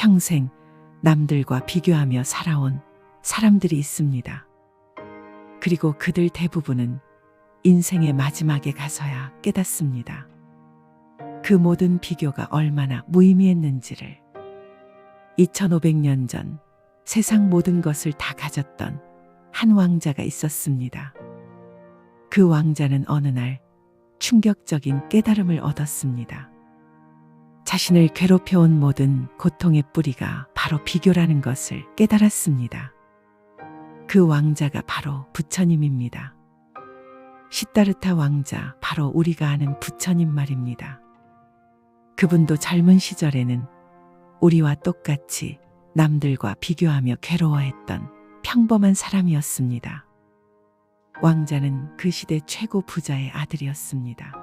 평생 남들과 비교하며 살아온 사람들이 있습니다. 그리고 그들 대부분은 인생의 마지막에 가서야 깨닫습니다. 그 모든 비교가 얼마나 무의미했는지를. 2500년 전 세상 모든 것을 다 가졌던 한 왕자가 있었습니다. 그 왕자는 어느 날 충격적인 깨달음을 얻었습니다. 자신을 괴롭혀온 모든 고통의 뿌리가 바로 비교라는 것을 깨달았습니다. 그 왕자가 바로 부처님입니다. 시다르타 왕자, 바로 우리가 아는 부처님 말입니다. 그분도 젊은 시절에는 우리와 똑같이 남들과 비교하며 괴로워했던 평범한 사람이었습니다. 왕자는 그 시대 최고 부자의 아들이었습니다.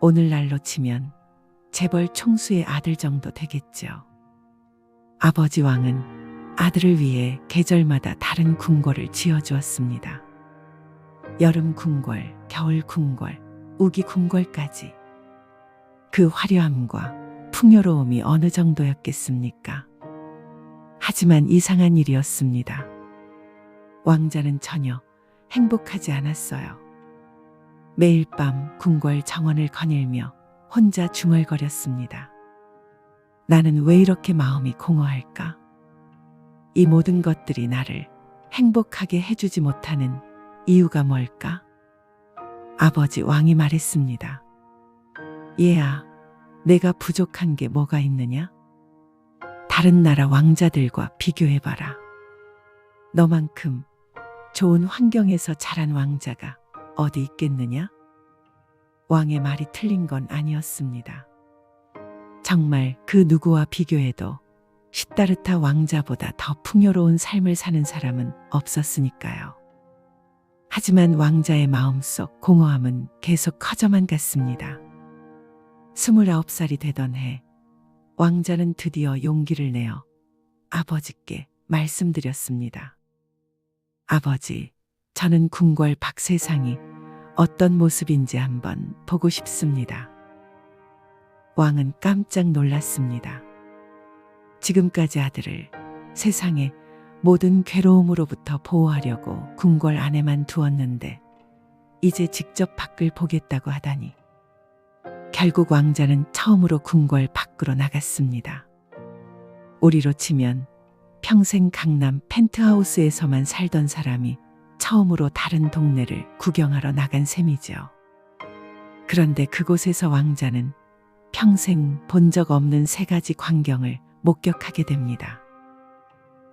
오늘날로 치면 재벌 총수의 아들 정도 되겠죠. 아버지 왕은 아들을 위해 계절마다 다른 궁궐을 지어주었습니다. 여름 궁궐, 겨울 궁궐, 우기 궁궐까지. 그 화려함과 풍요로움이 어느 정도였겠습니까? 하지만 이상한 일이었습니다. 왕자는 전혀 행복하지 않았어요. 매일 밤 궁궐 정원을 거닐며 혼자 중얼거렸습니다. 나는 왜 이렇게 마음이 공허할까? 이 모든 것들이 나를 행복하게 해주지 못하는 이유가 뭘까? 아버지 왕이 말했습니다. 얘야, 내가 부족한 게 뭐가 있느냐? 다른 나라 왕자들과 비교해봐라. 너만큼 좋은 환경에서 자란 왕자가 어디 있겠느냐? 왕의 말이 틀린 건 아니었습니다. 정말 그 누구와 비교해도 시다르타 왕자보다 더 풍요로운 삶을 사는 사람은 없었으니까요. 하지만 왕자의 마음속 공허함은 계속 커져만 갔습니다. 29살이 되던 해, 왕자는 드디어 용기를 내어 아버지께 말씀드렸습니다. 아버지, 저는 궁궐 밖 세상이 어떤 모습인지 한번 보고 싶습니다. 왕은 깜짝 놀랐습니다. 지금까지 아들을 세상의 모든 괴로움으로부터 보호하려고 궁궐 안에만 두었는데 이제 직접 밖을 보겠다고 하다니. 결국 왕자는 처음으로 궁궐 밖으로 나갔습니다. 우리로 치면 평생 강남 펜트하우스에서만 살던 사람이 처음으로 다른 동네를 구경하러 나간 셈이죠. 그런데 그곳에서 왕자는 평생 본 적 없는 세 가지 광경을 목격하게 됩니다.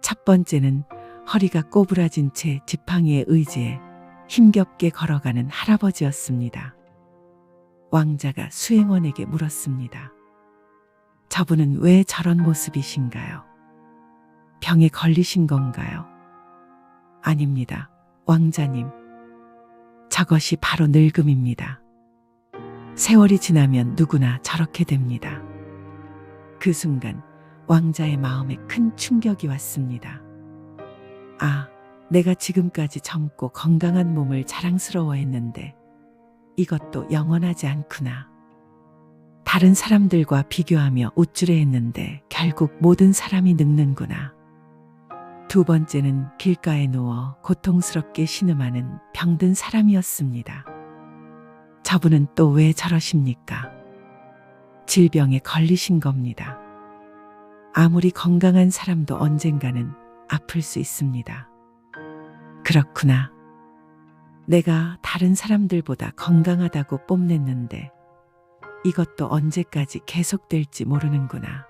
첫 번째는 허리가 꼬부라진 채 지팡이에 의지해 힘겹게 걸어가는 할아버지였습니다. 왕자가 수행원에게 물었습니다. 저분은 왜 저런 모습이신가요? 병에 걸리신 건가요? 아닙니다, 왕자님. 저것이 바로 늙음입니다. 세월이 지나면 누구나 저렇게 됩니다. 그 순간 왕자의 마음에 큰 충격이 왔습니다. 아, 내가 지금까지 젊고 건강한 몸을 자랑스러워했는데 이것도 영원하지 않구나. 다른 사람들과 비교하며 우쭐해했는데 결국 모든 사람이 늙는구나. 두 번째는 길가에 누워 고통스럽게 신음하는 병든 사람이었습니다. 저분은 또 왜 저러십니까? 질병에 걸리신 겁니다. 아무리 건강한 사람도 언젠가는 아플 수 있습니다. 그렇구나. 내가 다른 사람들보다 건강하다고 뽐냈는데 이것도 언제까지 계속될지 모르는구나.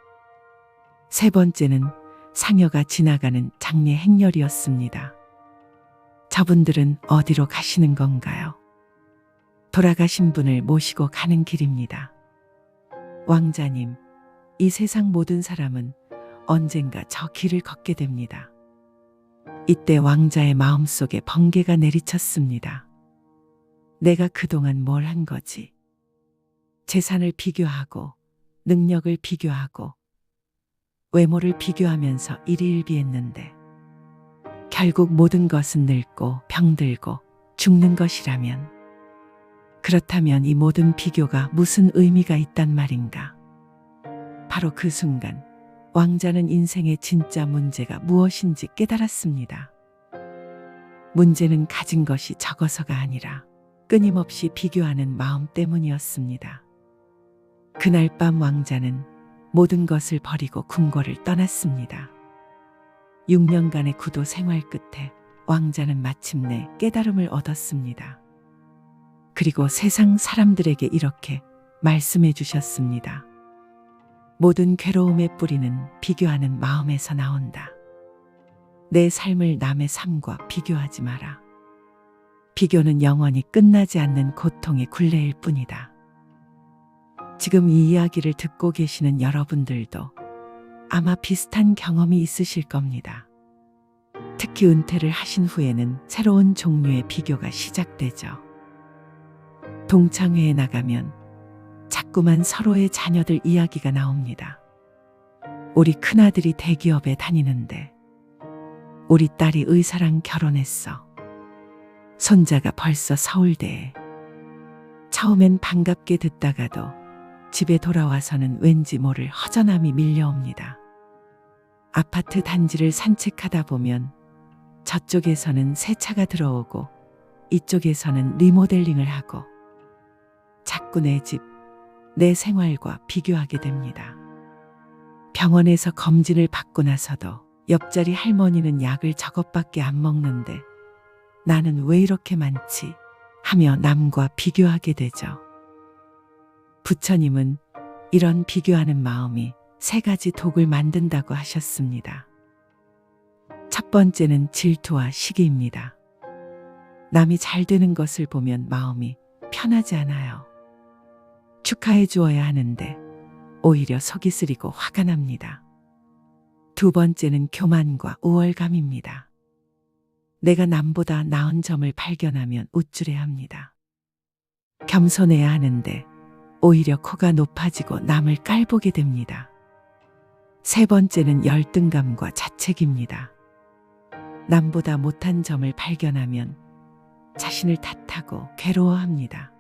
세 번째는 상여가 지나가는 장례 행렬이었습니다. 저분들은 어디로 가시는 건가요? 돌아가신 분을 모시고 가는 길입니다. 왕자님, 이 세상 모든 사람은 언젠가 저 길을 걷게 됩니다. 이때 왕자의 마음속에 번개가 내리쳤습니다. 내가 그동안 뭘 한 거지? 재산을 비교하고, 능력을 비교하고, 외모를 비교하면서 일희일비했는데 결국 모든 것은 늙고 병들고 죽는 것이라면, 그렇다면 이 모든 비교가 무슨 의미가 있단 말인가? 바로 그 순간 왕자는 인생의 진짜 문제가 무엇인지 깨달았습니다. 문제는 가진 것이 적어서가 아니라 끊임없이 비교하는 마음 때문이었습니다. 그날 밤 왕자는 모든 것을 버리고 궁궐을 떠났습니다. 6년간의 구도 생활 끝에 왕자는 마침내 깨달음을 얻었습니다. 그리고 세상 사람들에게 이렇게 말씀해 주셨습니다. 모든 괴로움의 뿌리는 비교하는 마음에서 나온다. 내 삶을 남의 삶과 비교하지 마라. 비교는 영원히 끝나지 않는 고통의 굴레일 뿐이다. 지금 이 이야기를 듣고 계시는 여러분들도 아마 비슷한 경험이 있으실 겁니다. 특히 은퇴를 하신 후에는 새로운 종류의 비교가 시작되죠. 동창회에 나가면 자꾸만 서로의 자녀들 이야기가 나옵니다. 우리 큰아들이 대기업에 다니는데 우리 딸이 의사랑 결혼했어. 손자가 벌써 서울대에. 처음엔 반갑게 듣다가도 집에 돌아와서는 왠지 모를 허전함이 밀려옵니다. 아파트 단지를 산책하다 보면 저쪽에서는 새 차가 들어오고 이쪽에서는 리모델링을 하고 자꾸 내 집, 내 생활과 비교하게 됩니다. 병원에서 검진을 받고 나서도 옆자리 할머니는 약을 저것밖에 안 먹는데 나는 왜 이렇게 많지? 하며 남과 비교하게 되죠. 부처님은 이런 비교하는 마음이 3가지 독을 만든다고 하셨습니다. 첫 번째는 질투와 시기입니다. 남이 잘 되는 것을 보면 마음이 편하지 않아요. 축하해 주어야 하는데 오히려 속이 쓰리고 화가 납니다. 두 번째는 교만과 우월감입니다. 내가 남보다 나은 점을 발견하면 우쭐해합니다. 겸손해야 하는데 오히려 코가 높아지고 남을 깔보게 됩니다. 세 번째는 열등감과 자책입니다. 남보다 못한 점을 발견하면 자신을 탓하고 괴로워합니다.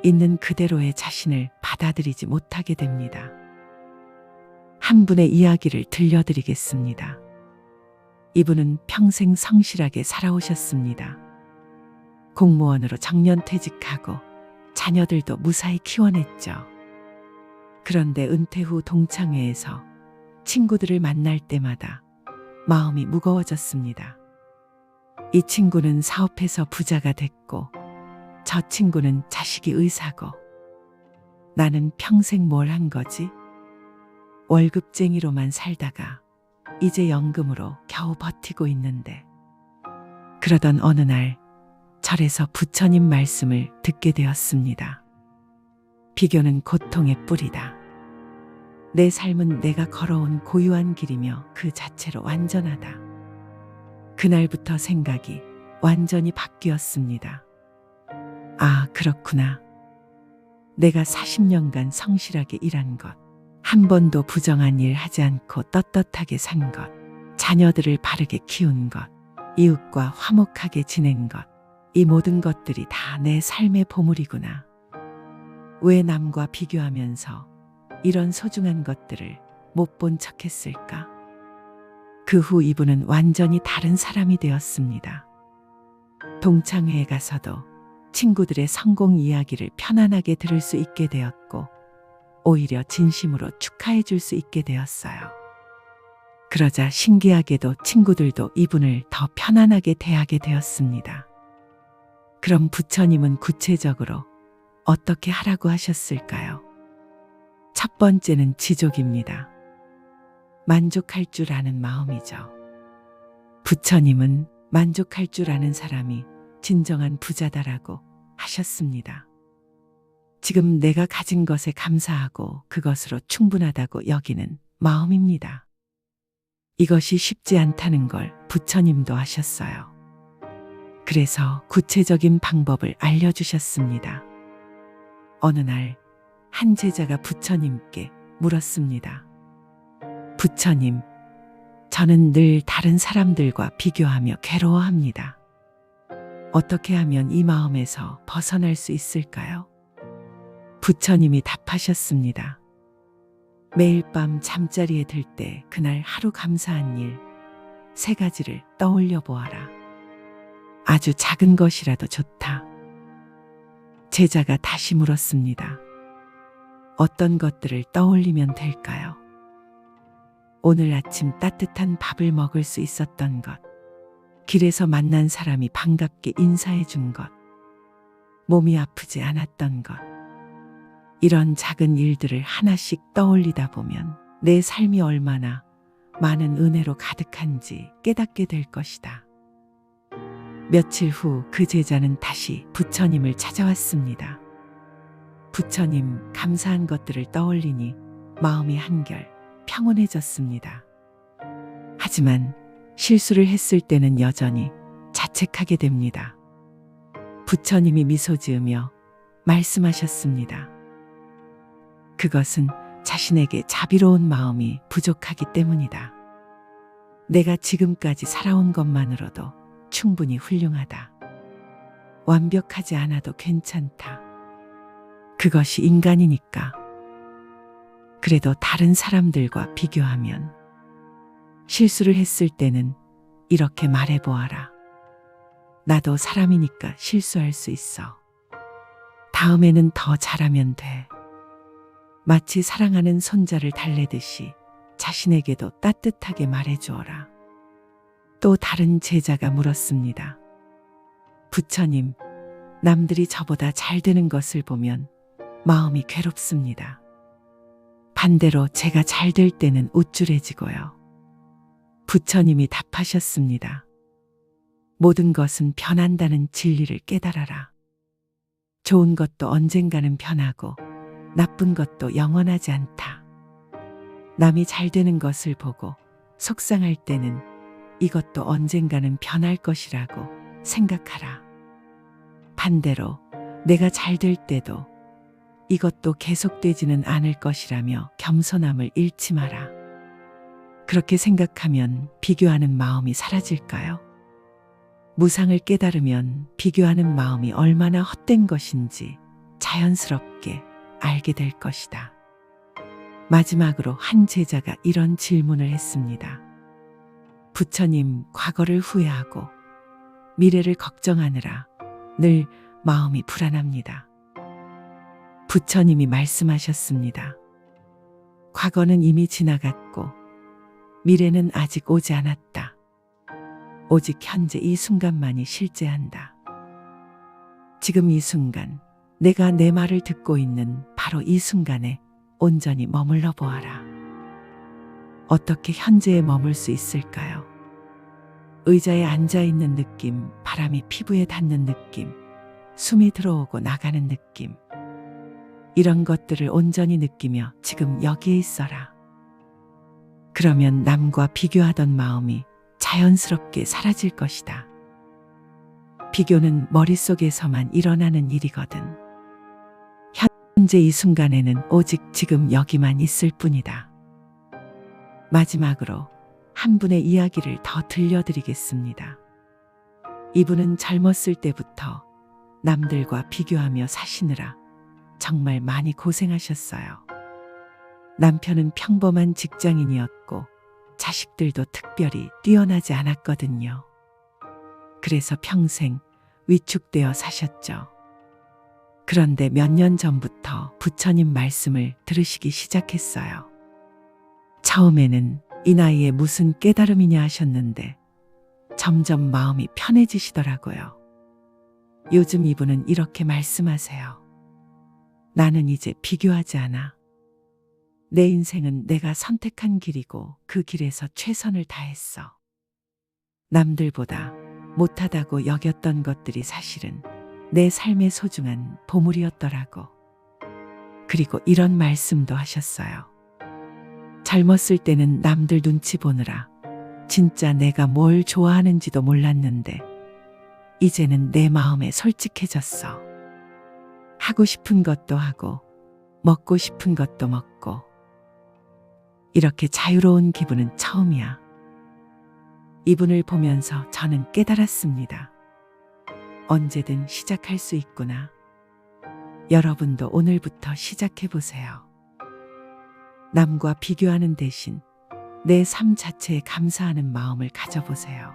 있는 그대로의 자신을 받아들이지 못하게 됩니다. 한 분의 이야기를 들려드리겠습니다. 이분은 평생 성실하게 살아오셨습니다. 공무원으로 정년퇴직하고 자녀들도 무사히 키워냈죠. 그런데 은퇴 후 동창회에서 친구들을 만날 때마다 마음이 무거워졌습니다. 이 친구는 사업해서 부자가 됐고 저 친구는 자식이 의사고 나는 평생 뭘 한 거지? 월급쟁이로만 살다가 이제 연금으로 겨우 버티고 있는데. 그러던 어느 날 절에서 부처님 말씀을 듣게 되었습니다. 비교는 고통의 뿌리다. 내 삶은 내가 걸어온 고유한 길이며 그 자체로 완전하다. 그날부터 생각이 완전히 바뀌었습니다. 아, 그렇구나. 내가 40년간 성실하게 일한 것, 한 번도 부정한 일 하지 않고 떳떳하게 산 것, 자녀들을 바르게 키운 것, 이웃과 화목하게 지낸 것, 이 모든 것들이 다 내 삶의 보물이구나. 왜 남과 비교하면서 이런 소중한 것들을 못 본 척했을까? 그 후 이분은 완전히 다른 사람이 되었습니다. 동창회에 가서도 친구들의 성공 이야기를 편안하게 들을 수 있게 되었고 오히려 진심으로 축하해 줄 수 있게 되었어요. 그러자 신기하게도 친구들도 이분을 더 편안하게 대하게 되었습니다. 그럼 부처님은 구체적으로 어떻게 하라고 하셨을까요? 첫 번째는 지족입니다. 만족할 줄 아는 마음이죠. 부처님은 만족할 줄 아는 사람이 진정한 부자다라고 하셨습니다. 지금 내가 가진 것에 감사하고 그것으로 충분하다고 여기는 마음입니다. 이것이 쉽지 않다는 걸 부처님도 아셨어요. 그래서 구체적인 방법을 알려주셨습니다. 어느 날 한 제자가 부처님께 물었습니다. 부처님, 저는 늘 다른 사람들과 비교하며 괴로워합니다. 어떻게 하면 이 마음에서 벗어날 수 있을까요? 부처님이 답하셨습니다. 매일 밤 잠자리에 들 때 그날 하루 감사한 일 세 가지를 떠올려 보아라. 아주 작은 것이라도 좋다. 제자가 다시 물었습니다. 어떤 것들을 떠올리면 될까요? 오늘 아침 따뜻한 밥을 먹을 수 있었던 것, 길에서 만난 사람이 반갑게 인사해 준 것, 몸이 아프지 않았던 것. 이런 작은 일들을 하나씩 떠올리다 보면 내 삶이 얼마나 많은 은혜로 가득한지 깨닫게 될 것이다. 며칠 후 그 제자는 다시 부처님을 찾아왔습니다. 부처님, 감사한 것들을 떠올리니 마음이 한결 평온해졌습니다. 하지만 실수를 했을 때는 여전히 자책하게 됩니다. 부처님이 미소 지으며 말씀하셨습니다. 그것은 자신에게 자비로운 마음이 부족하기 때문이다. 내가 지금까지 살아온 것만으로도 충분히 훌륭하다. 완벽하지 않아도 괜찮다. 그것이 인간이니까. 그래도 다른 사람들과 비교하면 실수를 했을 때는 이렇게 말해보아라. 나도 사람이니까 실수할 수 있어. 다음에는 더 잘하면 돼. 마치 사랑하는 손자를 달래듯이 자신에게도 따뜻하게 말해주어라. 또 다른 제자가 물었습니다. 부처님, 남들이 저보다 잘 되는 것을 보면 마음이 괴롭습니다. 반대로 제가 잘 될 때는 우쭐해지고요. 부처님이 답하셨습니다. 모든 것은 변한다는 진리를 깨달아라. 좋은 것도 언젠가는 변하고 나쁜 것도 영원하지 않다. 남이 잘 되는 것을 보고 속상할 때는 이것도 언젠가는 변할 것이라고 생각하라. 반대로 내가 잘 될 때도 이것도 계속되지는 않을 것이라며 겸손함을 잃지 마라. 그렇게 생각하면 비교하는 마음이 사라질까요? 무상을 깨달으면 비교하는 마음이 얼마나 헛된 것인지 자연스럽게 알게 될 것이다. 마지막으로 한 제자가 이런 질문을 했습니다. 부처님, 과거를 후회하고 미래를 걱정하느라 늘 마음이 불안합니다. 부처님이 말씀하셨습니다. 과거는 이미 지나갔고 미래는 아직 오지 않았다. 오직 현재 이 순간만이 실제한다. 지금 이 순간, 내가 내 말을 듣고 있는 바로 이 순간에 온전히 머물러 보아라. 어떻게 현재에 머물 수 있을까요? 의자에 앉아 있는 느낌, 바람이 피부에 닿는 느낌, 숨이 들어오고 나가는 느낌. 이런 것들을 온전히 느끼며 지금 여기에 있어라. 그러면 남과 비교하던 마음이 자연스럽게 사라질 것이다. 비교는 머릿속에서만 일어나는 일이거든. 현재 이 순간에는 오직 지금 여기만 있을 뿐이다. 마지막으로 한 분의 이야기를 더 들려드리겠습니다. 이분은 젊었을 때부터 남들과 비교하며 사시느라 정말 많이 고생하셨어요. 남편은 평범한 직장인이었고 자식들도 특별히 뛰어나지 않았거든요. 그래서 평생 위축되어 사셨죠. 그런데 몇 년 전부터 부처님 말씀을 들으시기 시작했어요. 처음에는 이 나이에 무슨 깨달음이냐 하셨는데 점점 마음이 편해지시더라고요. 요즘 이분은 이렇게 말씀하세요. 나는 이제 비교하지 않아. 내 인생은 내가 선택한 길이고 그 길에서 최선을 다했어. 남들보다 못하다고 여겼던 것들이 사실은 내 삶의 소중한 보물이었더라고. 그리고 이런 말씀도 하셨어요. 젊었을 때는 남들 눈치 보느라 진짜 내가 뭘 좋아하는지도 몰랐는데 이제는 내 마음에 솔직해졌어. 하고 싶은 것도 하고 먹고 싶은 것도 먹고 이렇게 자유로운 기분은 처음이야. 이분을 보면서 저는 깨달았습니다. 언제든 시작할 수 있구나. 여러분도 오늘부터 시작해보세요. 남과 비교하는 대신 내 삶 자체에 감사하는 마음을 가져보세요.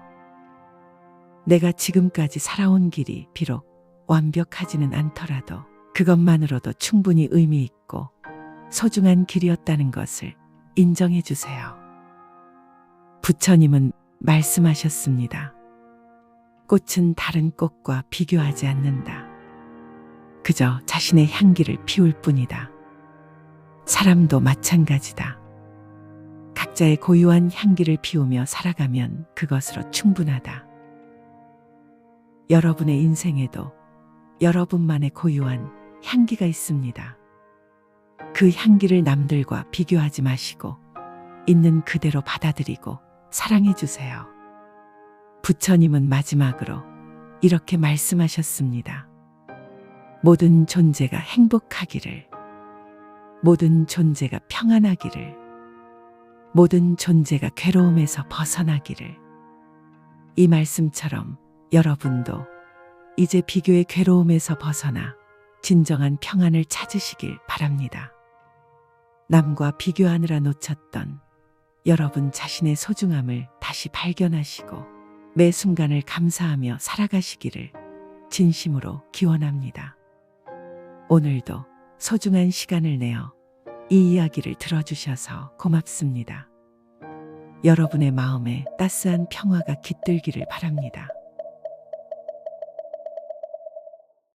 내가 지금까지 살아온 길이 비록 완벽하지는 않더라도 그것만으로도 충분히 의미 있고 소중한 길이었다는 것을 인정해 주세요. 부처님은 말씀하셨습니다. 꽃은 다른 꽃과 비교하지 않는다. 그저 자신의 향기를 피울 뿐이다. 사람도 마찬가지다. 각자의 고유한 향기를 피우며 살아가면 그것으로 충분하다. 여러분의 인생에도 여러분만의 고유한 향기가 있습니다. 그 향기를 남들과 비교하지 마시고 있는 그대로 받아들이고 사랑해 주세요. 부처님은 마지막으로 이렇게 말씀하셨습니다. 모든 존재가 행복하기를, 모든 존재가 평안하기를, 모든 존재가 괴로움에서 벗어나기를. 이 말씀처럼 여러분도 이제 비교의 괴로움에서 벗어나 진정한 평안을 찾으시길 바랍니다. 남과 비교하느라 놓쳤던 여러분 자신의 소중함을 다시 발견하시고 매 순간을 감사하며 살아가시기를 진심으로 기원합니다. 오늘도 소중한 시간을 내어 이 이야기를 들어주셔서 고맙습니다. 여러분의 마음에 따스한 평화가 깃들기를 바랍니다.